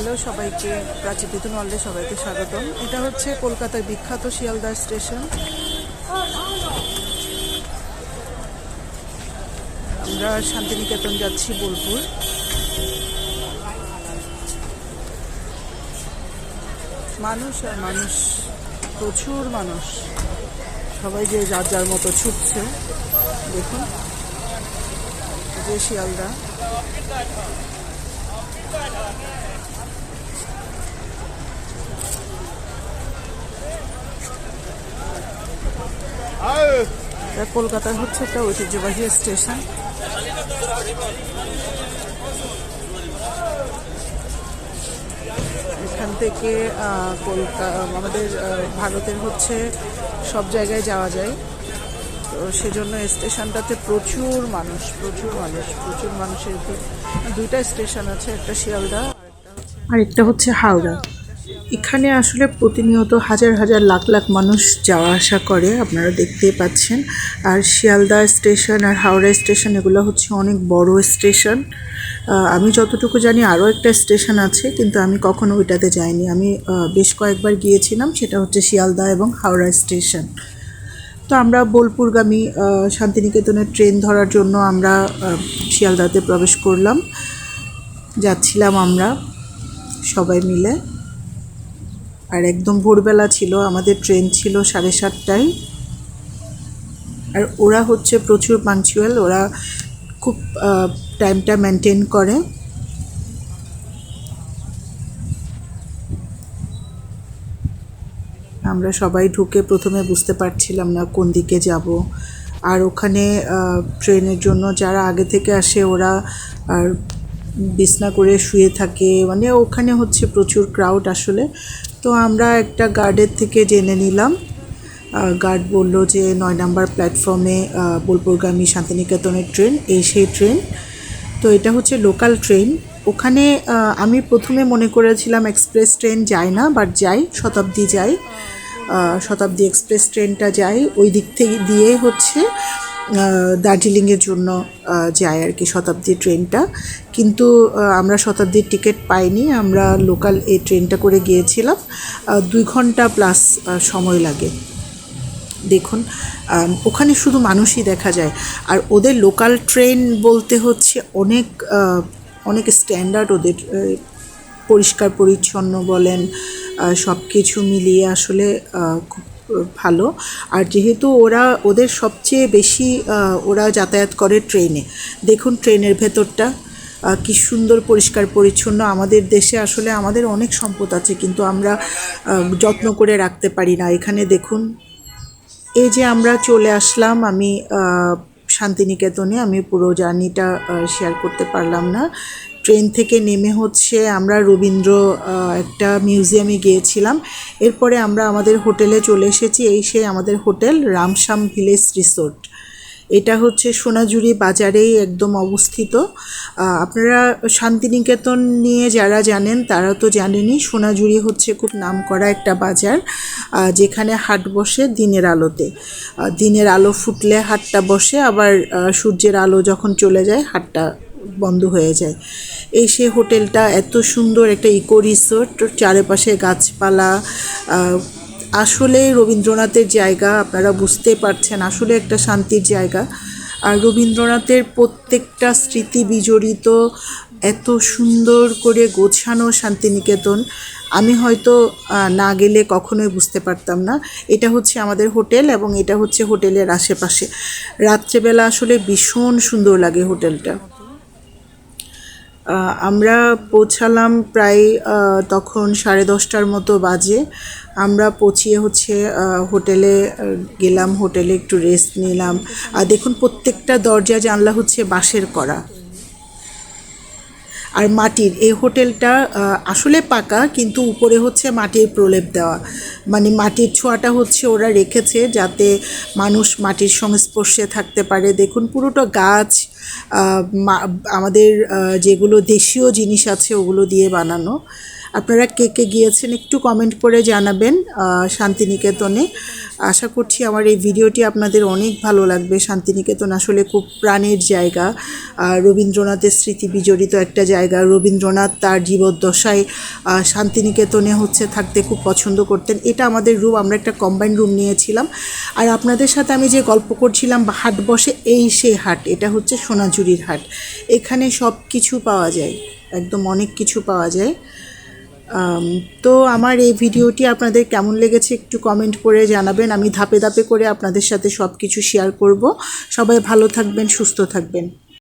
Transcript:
Hello সবাইকে, প্রাচী বিতুন ওয়ার্ল্ডে সবাইকে স্বাগতম। এটা হচ্ছে কলকাতার বিখ্যাত শিয়ালদা স্টেশন। আমরা শান্তিনিকেতন যাচ্ছি বোলপুর। মানুষ আর মানুষ, প্রচুর মানুষ, সবাই যে যার যার মতো ছুটছে। দেখুন যে শিয়ালদা। কলকাতার হচ্ছে একটা ঐতিহ্যবাহী স্টেশন। এখান থেকে আমাদের ভারতের হচ্ছে সব জায়গায় যাওয়া যায়, তো সেজন্য স্টেশনটাতে প্রচুর মানুষের ভিড়। দুইটা স্টেশন আছে, একটা শিয়ালদা আর একটা হচ্ছে হাওড়া। এখানে আসলে প্রতিনিয়ত হাজার হাজার লাখ লাখ মানুষ যাওয়া আসা করে, আপনারা দেখতেই পাচ্ছেন। আর শিয়ালদা স্টেশন আর হাওড়া স্টেশন এগুলো হচ্ছে অনেক বড় স্টেশন। আমি যতটুকু জানি আরও একটা স্টেশন আছে, কিন্তু আমি কখনো ওইটাতে যাইনি। আমি বেশ কয়েকবার গিয়েছিলাম, সেটা হচ্ছে শিয়ালদা এবং হাওড়া স্টেশন। তো আমরা বোলপুরগামী শান্তিনিকেতনের ট্রেন ধরার জন্য আমরা শিয়ালদাতে প্রবেশ করলাম। যাচ্ছিলাম আমরা সবাই মিলে। আর একদম ভোরবেলা ছিল, আমাদের ট্রেন ছিল 7:30টায়। আর ওরা হচ্ছে প্রচুর পাংচুয়াল, ওরা খুব টাইমটা মেনটেন করে। আমরা সবাই ঢুকে প্রথমে বুঝতে পারছিলাম না কোন দিকে যাব। আর ওখানে ট্রেনের জন্য যারা আগে থেকে আসে ওরা আর বিছনা করে শুয়ে থাকে, মানে ওখানে হচ্ছে প্রচুর ক্রাউড আসলে। তো আমরা একটা গার্ডের থেকে জেনে নিলাম, গার্ড বলল যে 9 নম্বর প্ল্যাটফর্মে বোলপুরগামী শান্তিনিকেতনের ট্রেন, সেই ট্রেন। তো এটা হচ্ছে লোকাল ট্রেন। ওখানে আমি প্রথমে মনে করেছিলাম এক্সপ্রেস ট্রেন যায় না, বাট যায়, শতাব্দী যায়। শতাব্দী এক্সপ্রেস ট্রেনটা যায় ওই দিক থেকে দিয়ে হচ্ছে দার্জিলিংয়ের জন্য যায় আর কি শতাব্দী ট্রেনটা। কিন্তু আমরা শতাব্দীর টিকিট পাইনি, আমরা লোকাল এই ট্রেনটা করে গিয়েছিলাম। 2 ঘন্টা প্লাস সময় লাগে। দেখুন ওখানে শুধু মানুষই দেখা যায়। আর ওদের লোকাল ট্রেন বলতে হচ্ছে অনেক স্ট্যান্ডার্ড, ওদের পরিষ্কার পরিচ্ছন্ন বলেন, সব কিছু মিলিয়ে আসলে খুব ভালো। আর যেহেতু ওদের সবচেয়ে বেশি ওরা যাতায়াত করে ট্রেনে। দেখুন ট্রেনের ভেতরটা কি সুন্দর পরিষ্কার পরিচ্ছন্ন। আমাদের দেশে আসলে আমাদের অনেক সম্পদ আছে, কিন্তু আমরা যত্ন করে রাখতে পারি না। এখানে দেখুন, এই যে আমরা চলে আসলাম, আমি শান্তিনিকেতনে, আমি পুরো জার্নিটা শেয়ার করতে পারলাম না। ট্রেন থেকে নেমে হচ্ছে আমরা রবীন্দ্র একটা মিউজিয়ামে গিয়েছিলাম। এরপরে আমরা আমাদের হোটেলে চলে এসেছি। সেই আমাদের হোটেল রামশ্যাম ভিলেজ রিসোর্ট। এটা হচ্ছে সোনাঝুরি বাজারেই একদম অবস্থিত। আপনারা শান্তিনিকেতন নিয়ে যারা জানেন তারা তো জানেনই, সোনাঝুরি হচ্ছে খুব নামকরা একটা বাজার, যেখানে হাট বসে দিনের আলোতে। দিনের আলো ফুটলে হাটটা বসে, আবার সূর্যের আলো যখন চলে যায় হাটটা বন্ধ হয়ে যায়। সেই হোটেলটা এত সুন্দর, একটা ইকো রিসোর্ট, চারিপাশে গাছপালা। আসলে রবীন্দ্রনাথের জায়গা, আপনারা বুঝতে পারছেন, আসলে একটা শান্তির জায়গা। আর রবীন্দ্রনাথের প্রত্যেকটা স্মৃতি বিজড়িত, এত সুন্দর করে গোছানো শান্তিনিকেতন, আমি হয়তো না গেলে কখনোই বুঝতে পারতাম না। এটা হচ্ছে আমাদের হোটেল এবং এটা হচ্ছে হোটেলের আশেপাশে। রাত্রেবেলা আসলে ভীষণ সুন্দর লাগে হোটেলটা। আমরা পৌঁছালাম প্রায় তখন 10:30টার মতো বাজে। আমরা পৌঁছিয়ে হচ্ছে হোটেলে গেলাম, হোটেলে একটু রেস্ট নিলাম। আর দেখুন প্রত্যেকটা দরজা জানলা হচ্ছে বাঁশের করা আর মাটির। এই হোটেলটা আসলে পাকা, কিন্তু উপরে হচ্ছে মাটির প্রলেপ দেওয়া, মানে মাটির ছোঁয়াটা হচ্ছে ওরা রেখেছে যাতে মানুষ মাটির সংস্পর্শে থাকতে পারে। দেখুন পুরোটা গাছ, আমাদের যেগুলো দেশীয় জিনিস আছে ওগুলো দিয়ে বানানো। আপনারা কে কে গিয়েছেন একটু কমেন্ট করে জানাবেন শান্তিনিকেতনে। আশা করছি আমার এই ভিডিওটি আপনাদের অনেক ভালো লাগবে। শান্তিনিকেতন আসলে খুব প্রাণের জায়গা, রবীন্দ্রনাথের স্মৃতি বিজড়িত একটা জায়গা। রবীন্দ্রনাথ তার জীবদ্দশায় শান্তিনিকেতনে থাকতে খুব পছন্দ করতেন। এটা আমাদের রুম, আমরা একটা কম্বাইন্ড রুম নিয়েছিলাম। আর আপনাদের সাথে আমি যে গল্প করছিলাম হাট বসে, এই সেই হাট, এটা হচ্ছে সোনাঝুরির হাট। এখানে সব কিছু পাওয়া যায়, একদম অনেক কিছু পাওয়া যায়। তো আমার এই ভিডিওটি আপনাদের কেমন লেগেছে একটু কমেন্ট করে জানাবেন। আমি ধাপে ধাপে করে আপনাদের সাথে সব কিছু শেয়ার করব। সবাই ভালো থাকবেন, সুস্থ থাকবেন।